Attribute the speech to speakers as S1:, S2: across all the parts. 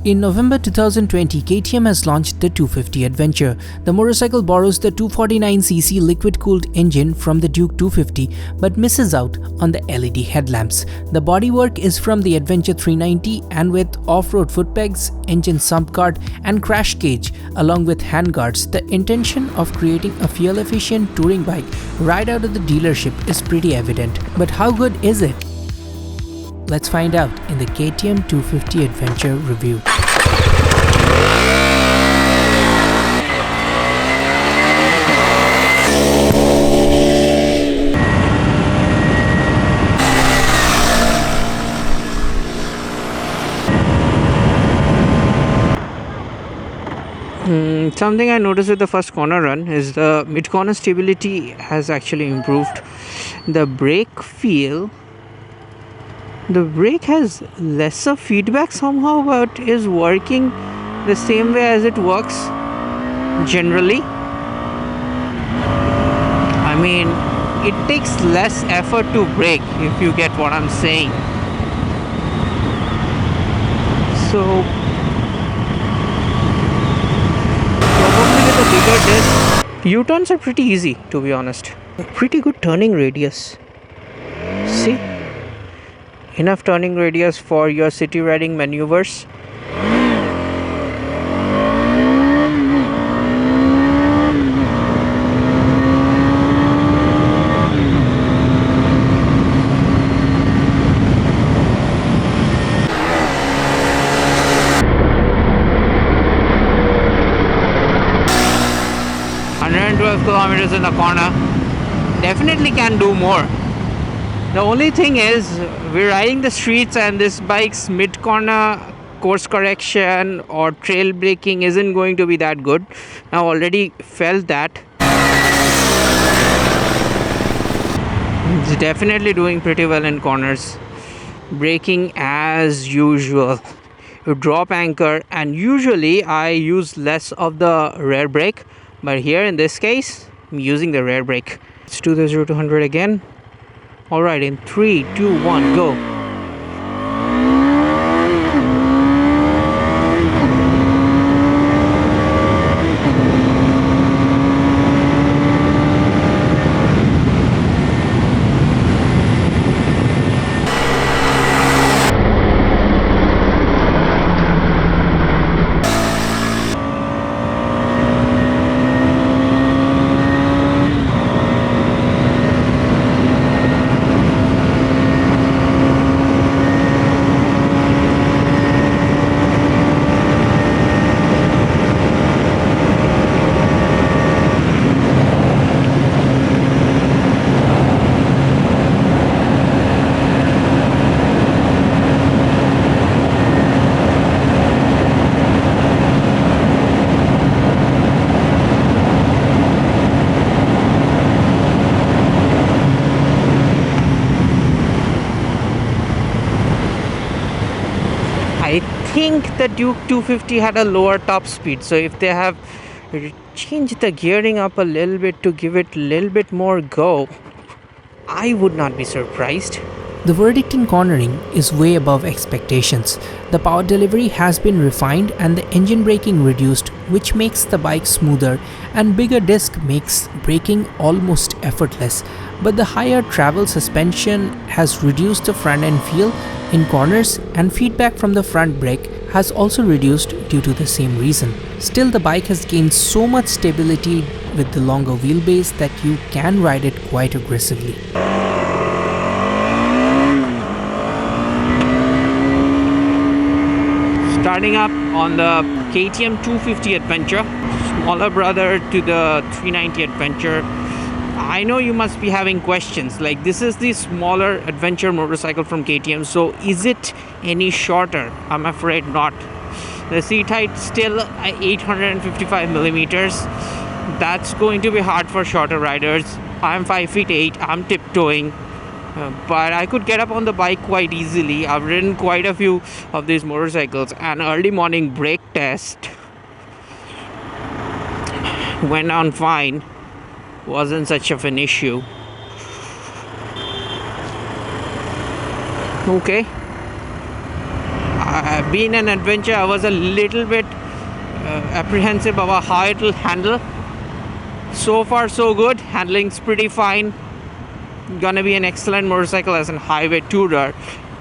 S1: In November 2020, KTM has launched the 250 Adventure. The motorcycle borrows the 249cc liquid-cooled engine from the Duke 250 but misses out on the LED headlamps. The bodywork is from the Adventure 390 and with off-road foot pegs, engine sump guard and crash cage along with handguards, the intention of creating a fuel-efficient touring bike right out of the dealership is pretty evident. But how good is it? Let's find out in the KTM 250 Adventure review. Something I noticed with the first corner run is the mid-corner stability has actually improved. The brake has lesser feedback somehow, but is working the same way as it works generally. I mean, it takes less effort to brake, if you get what I'm saying. So probably with a bigger disc, U-turns are pretty easy, to be honest. A pretty good turning radius. See? Enough turning radius for your city riding maneuvers. Kilometers in the corner. Definitely can do more. The only thing is, we're riding the streets and this bike's mid-corner course correction or trail braking isn't going to be that good. Now already felt that. It's definitely doing pretty well in corners. Braking as usual. You drop anchor, and usually I use less of the rear brake, but here in this case I'm using the rear brake. Let's do the 0 to 100 again. Alright, in 3, 2, 1, go. I think the Duke 250 had a lower top speed, so if they have changed the gearing up a little bit to give it a little bit more go, I would not be surprised. The verdict in cornering is way above expectations. The power delivery has been refined and the engine braking reduced, which makes the bike smoother, and bigger disc makes braking almost effortless. But the higher travel suspension has reduced the front end feel in corners, and feedback from the front brake has also reduced due to the same reason. Still, the bike has gained so much stability with the longer wheelbase that you can ride it quite aggressively. Starting up on the KTM 250 Adventure, smaller brother to the 390 Adventure. I know you must be having questions like, this is the smaller adventure motorcycle from KTM, so is it any shorter? I'm afraid not. The seat height still 855 millimeters. That's going to be hard for shorter riders. I'm 5'8", I'm tiptoeing, but I could get up on the bike quite easily. I've ridden quite a few of these motorcycles, and early morning brake test went on fine. Wasn't such of an issue. Okay, being an adventure, I was a little bit apprehensive about how it will handle. So far so good, handling's pretty fine. Gonna be an excellent motorcycle as a highway tourer.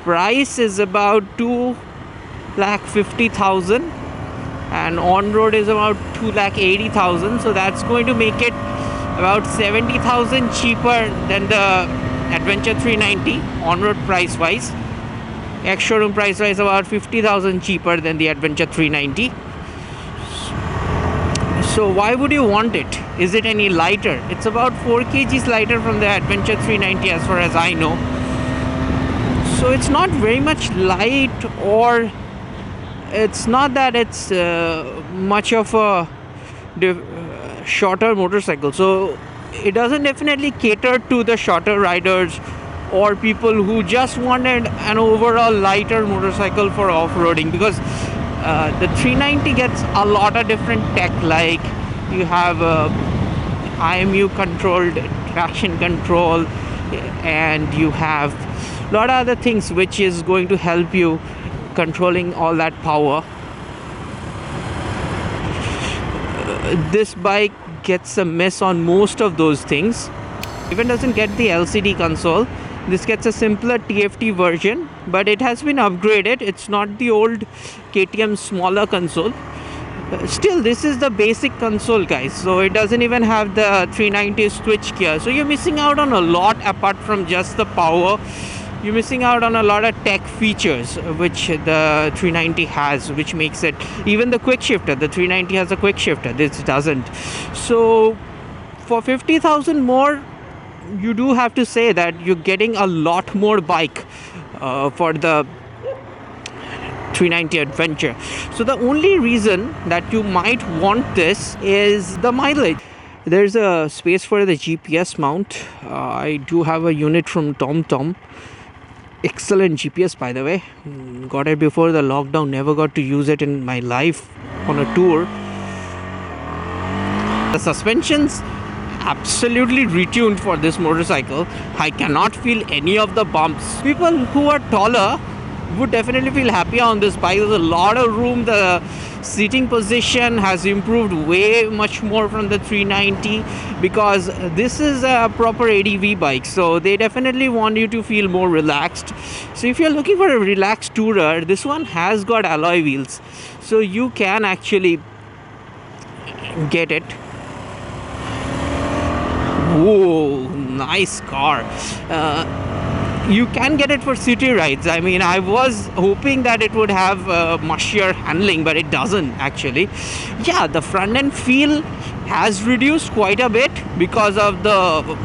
S1: Price is about 2,50,000 and on road is about 2,80,000, so that's going to make it about 70,000 cheaper than the Adventure 390 on road price wise. Ex showroom price wise about 50,000 cheaper than the Adventure 390. So why would you want it? Is it any lighter? It's about 4 kgs lighter from the Adventure 390 as far as I know. So it's not very much light, or it's not that it's much of a shorter motorcycle. So it doesn't definitely cater to the shorter riders or people who just wanted an overall lighter motorcycle for off-roading, because the 390 gets a lot of different tech, like you have IMU controlled traction control, and you have a lot of other things which is going to help you controlling all that power. This bike gets a miss on most of those things. Even doesn't get the LCD console. This gets a simpler TFT version, but it has been upgraded. It's not the old KTM smaller console. Still, this is the basic console, guys. So it doesn't even have the 390 switch gear. So you're missing out on a lot apart from just the power. You're missing out on a lot of tech features which the 390 has, which makes it, even the quick shifter, the 390 has a quick shifter, this doesn't. So for 50,000 more, you do have to say that you're getting a lot more bike for the 390 Adventure. So the only reason that you might want this is the mileage. There's a space for the GPS mount. I do have a unit from TomTom. Excellent GPS, by the way. Got it before the lockdown. Never got to use it in my life on a tour. The suspensions absolutely retuned for this motorcycle. I cannot feel any of the bumps. People who are taller would definitely feel happier on this bike. There's a lot of room. The seating position has improved way much more from the 390, because this is a proper ADV bike, so they definitely want you to feel more relaxed. So if you're looking for a relaxed tourer, this one has got alloy wheels, so you can actually get it. Whoa, nice car. You can get it for city rides. I mean, I was hoping that it would have mushier handling, but it doesn't actually. Yeah, the front end feel has reduced quite a bit because of the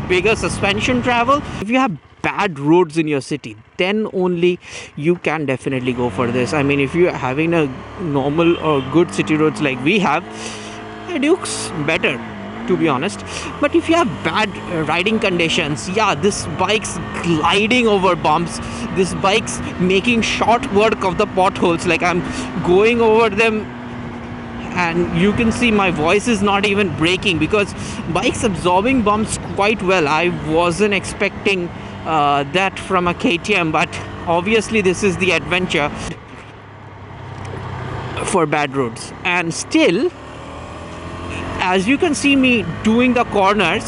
S1: bigger suspension travel. If you have bad roads in your city, then only you can definitely go for this. I mean, if you're having a normal or good city roads like we have, Duke's better, to be honest. But if you have bad riding conditions, yeah, this bike's gliding over bumps. This bike's making short work of the potholes. Like, I'm going over them and you can see my voice is not even breaking, because bike's absorbing bumps quite well. I wasn't expecting that from a KTM, but obviously this is the Adventure for bad roads. And still, as you can see me doing the corners,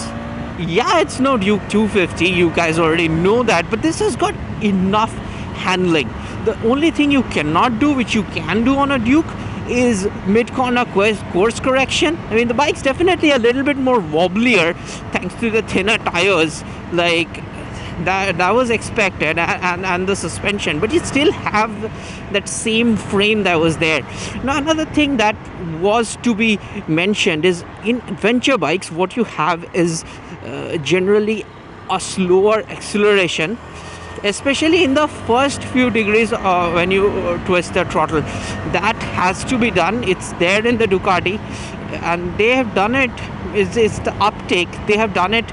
S1: yeah, it's no Duke 250, you guys already know that, but this has got enough handling. The only thing you cannot do, which you can do on a Duke, is mid-corner course correction. I mean, the bike's definitely a little bit more wobblier thanks to the thinner tires, like that was expected, and the suspension, but you still have that same frame that was there. Now, another thing that was to be mentioned is, in adventure bikes, what you have is generally a slower acceleration, especially in the first few degrees when you twist the throttle. That has to be done. It's there in the Ducati, and they have done it. It's the uptake. They have done it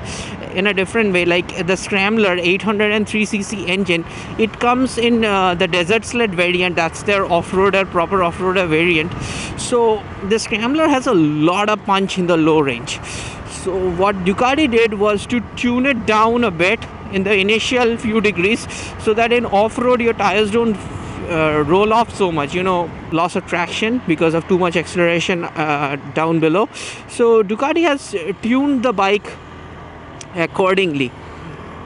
S1: in a different way. Like the Scrambler 803cc engine, it comes in the Desert Sled variant. That's their off-roader, proper off-roader variant. So the Scrambler has a lot of punch in the low range. So what Ducati did was to tune it down a bit in the initial few degrees, so that in off-road your tires don't roll off so much, loss of traction because of too much acceleration down below. So Ducati has tuned the bike accordingly.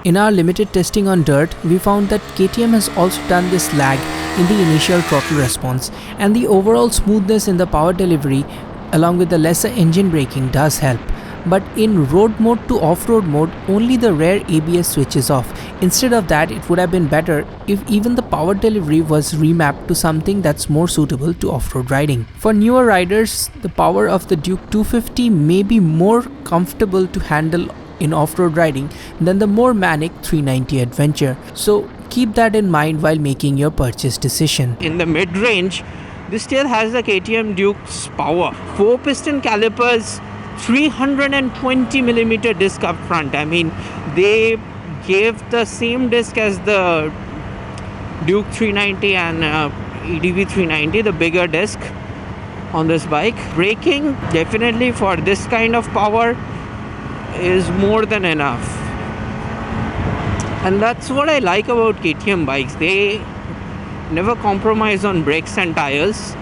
S2: In our limited testing on dirt, we found that KTM has also done this lag in the initial throttle response, and the overall smoothness in the power delivery along with the lesser engine braking does help. But in road mode to off-road mode, only the rear ABS switches off. Instead of that, it would have been better if even the power delivery was remapped to something that's more suitable to off-road riding. For newer riders, the power of the Duke 250 may be more comfortable to handle in off-road riding than the more manic 390 Adventure. So keep that in mind while making your purchase decision.
S1: In the mid-range, this still has the KTM Duke's power. 4-piston calipers, 320mm disc up front. I mean, they gave the same disc as the Duke 390 and EDV 390, the bigger disc on this bike. Braking, definitely for this kind of power, is more than enough. And that's what I like about KTM bikes. They never compromise on brakes and tires.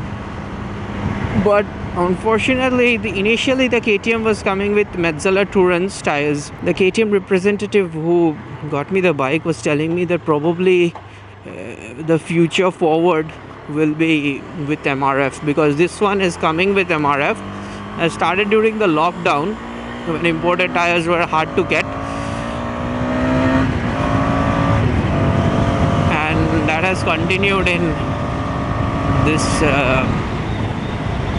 S1: But unfortunately, initially the KTM was coming with Metzeler Tourance tires. The KTM representative who got me the bike was telling me that probably the future forward will be with MRF, because this one is coming with MRF. I started during the lockdown when imported tires were hard to get, and that has continued in this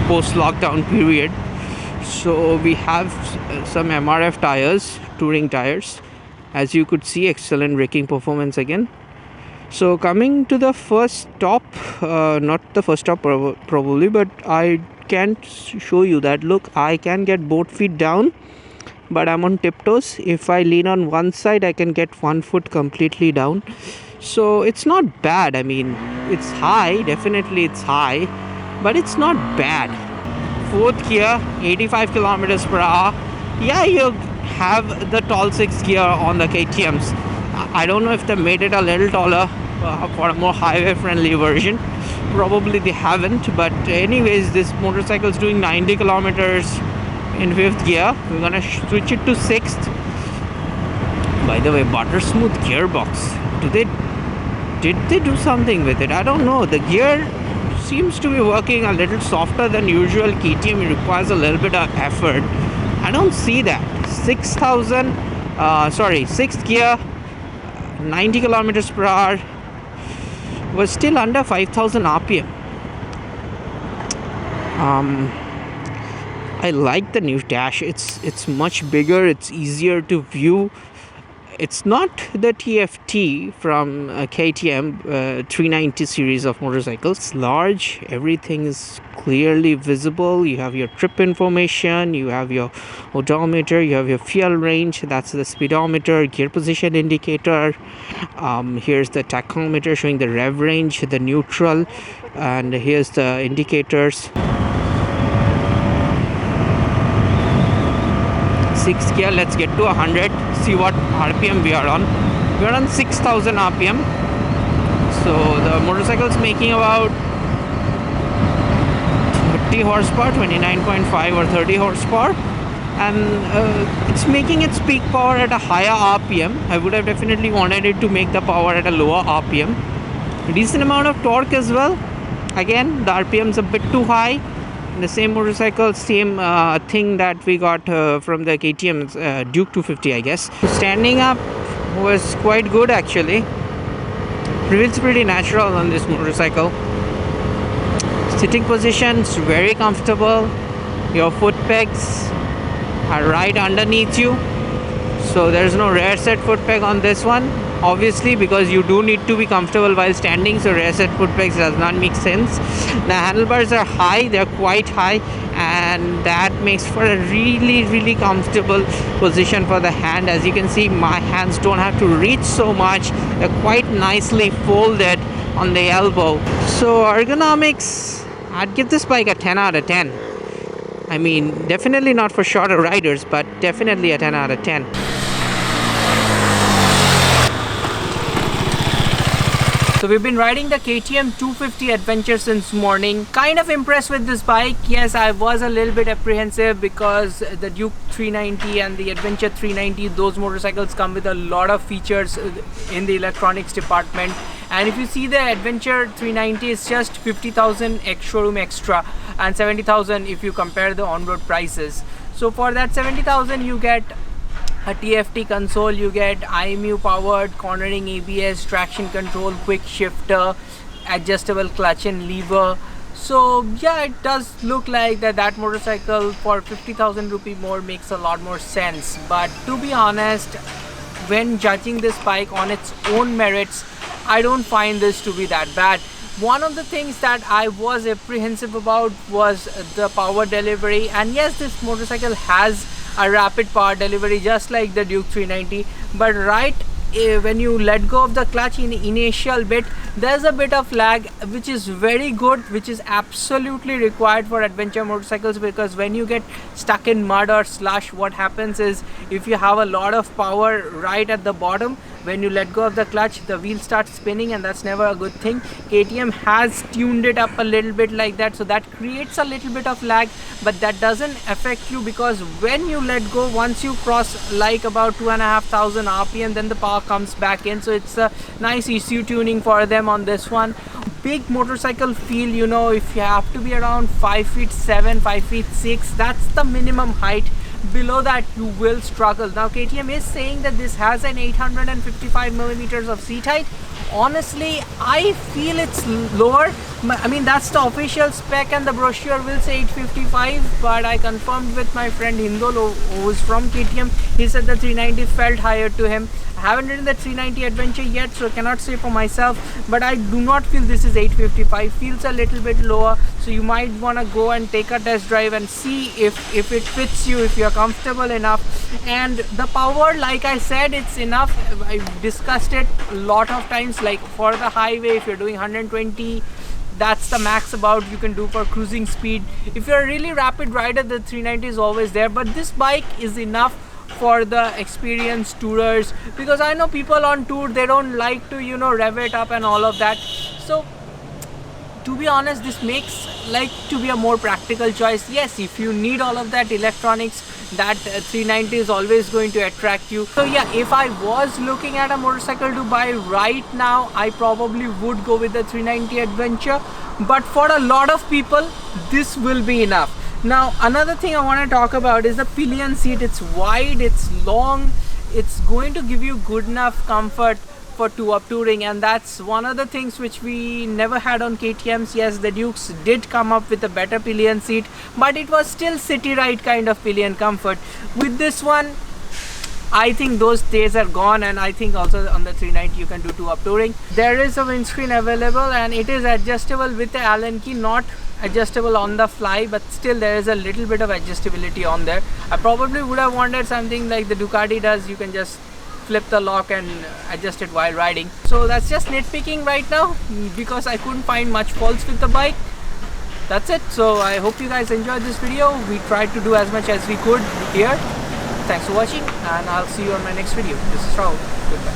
S1: post-lockdown period. So we have some MRF tires, touring tires. As you could see, excellent braking performance again. So coming to the first stop, not the first stop probably, but I can show you that. Look, I can get both feet down, but I'm on tiptoes. If I lean on one side, I can get one foot completely down. So it's not bad. I mean, it's high, definitely it's high, but it's not bad. Fourth gear, 85 kilometers per hour. Yeah, you have the tall 6 gear on the KTMs. I don't know if they made it a little taller for a more highway friendly version. Probably they haven't, but anyways, this motorcycle is doing 90 kilometers in 5th gear. We're gonna switch it to 6th. By the way, butter smooth gearbox. Did they do something with it? I don't know. The gear seems to be working a little softer than usual. KTM requires a little bit of effort. I don't see that. 6th gear, 90 kilometers per hour, was still under 5,000 RPM. I like the new dash. It's much bigger. It's easier to view. It's not the TFT from KTM 390 series of motorcycles. It's large. Everything is clearly visible. You have your trip information. You have your odometer. You have your fuel range. That's the speedometer, gear position indicator. Here's the tachometer showing the rev range, the neutral, and here's the indicators. 6th gear, let's get to 100, see what RPM we are on. We are on 6,000 RPM. So the motorcycle is making about 30 horsepower, 29.5 or 30 horsepower, and it's making its peak power at a higher RPM. I would have definitely wanted it to make the power at a lower RPM. Decent amount of torque as well. Again, the RPM is a bit too high. The same motorcycle, same thing that we got from the KTM Duke 250, I guess. Standing up was quite good actually. Feels pretty natural on this motorcycle. Sitting positions very comfortable. Your foot pegs are right underneath you, so there's no rear set foot peg on this one, obviously, because you do need to be comfortable while standing, so rear set foot pegs does not make sense. The handlebars are high, they're quite high, and that makes for a really comfortable position for the hand. As you can see, my hands don't have to reach so much. They're quite nicely folded on the elbow. So ergonomics, I'd give this bike a 10 out of 10. I mean, definitely not for shorter riders, but definitely a 10 out of 10. So So we've been riding the KTM 250 Adventure since morning. Kind of impressed with this bike. Yes, I was a little bit apprehensive because the Duke 390 and the Adventure 390, those motorcycles come with a lot of features in the electronics department. And if you see, the Adventure 390 is just 50,000 ex-showroom extra and 70,000 if you compare the on-road prices. So for that 70,000 you get a TFT console, you get IMU powered cornering ABS, traction control, quick shifter, adjustable clutch and lever. So yeah, it does look like that motorcycle for 50,000 rupee more makes a lot more sense. But to be honest, when judging this bike on its own merits, I don't find this to be that bad. One of the things that I was apprehensive about was the power delivery, and yes, this motorcycle has a rapid power delivery just like the Duke 390, but when you let go of the clutch in the initial bit, there's a bit of lag, which is very good, which is absolutely required for adventure motorcycles, because when you get stuck in mud or slush, what happens is, if you have a lot of power right at the bottom, when you let go of the clutch, the wheel starts spinning, and that's never a good thing. KTM has tuned it up a little bit like that, so that creates a little bit of lag, but that doesn't affect you, because when you let go, once you cross like about 2,500 RPM, then the power comes back in. So it's a nice ECU tuning for them on this one. Big motorcycle feel, you know, if you have to be around 5'7", 5'6", that's the minimum height. Below that you will struggle. Now KTM is saying that this has an 855 millimeters of seat height. Honestly, I feel it's lower. I mean, that's the official spec and the brochure will say 855, but I confirmed with my friend Hindol, who is from KTM. He said the 390 felt higher to him. I haven't ridden the 390 Adventure yet, so I cannot say for myself, but I do not feel this is 855. Feels a little bit lower, so you might want to go and take a test drive and see if it fits you, if you're comfortable enough. And the power, like I said, it's enough. I've discussed it a lot of times. Like for the highway, if you're doing 120, that's the max about you can do for cruising speed. If you're a really rapid rider, the 390 is always there, but this bike is enough for the experienced tourers, because I know people on tour, they don't like to, you know, rev it up and all of that. So to be honest, this makes like to be a more practical choice. Yes, if you need all of that electronics, that 390 is always going to attract you. So yeah, if I was looking at a motorcycle to buy right now, I probably would go with the 390 Adventure, but for a lot of people this will be enough. Now another thing I want to talk about is the pillion seat. It's wide, it's long, it's going to give you good enough comfort for two-up touring, and that's one of the things which we never had on KTM's. Yes, the Dukes did come up with a better pillion seat, but it was still city ride kind of pillion comfort. With this one, I think those days are gone, and I think also on the 390 you can do two-up touring. There is a windscreen available, and it is adjustable with the Allen key, not adjustable on the fly, but still there is a little bit of adjustability on there. I probably would have wanted something like the Ducati does. You can just flip the lock and adjust it while riding. So that's just nitpicking right now, because I couldn't find much faults with the bike. That's it. So I hope you guys enjoyed this video. We tried to do as much as we could here. Thanks for watching, and I'll see you on my next video. This is Rahul. Goodbye.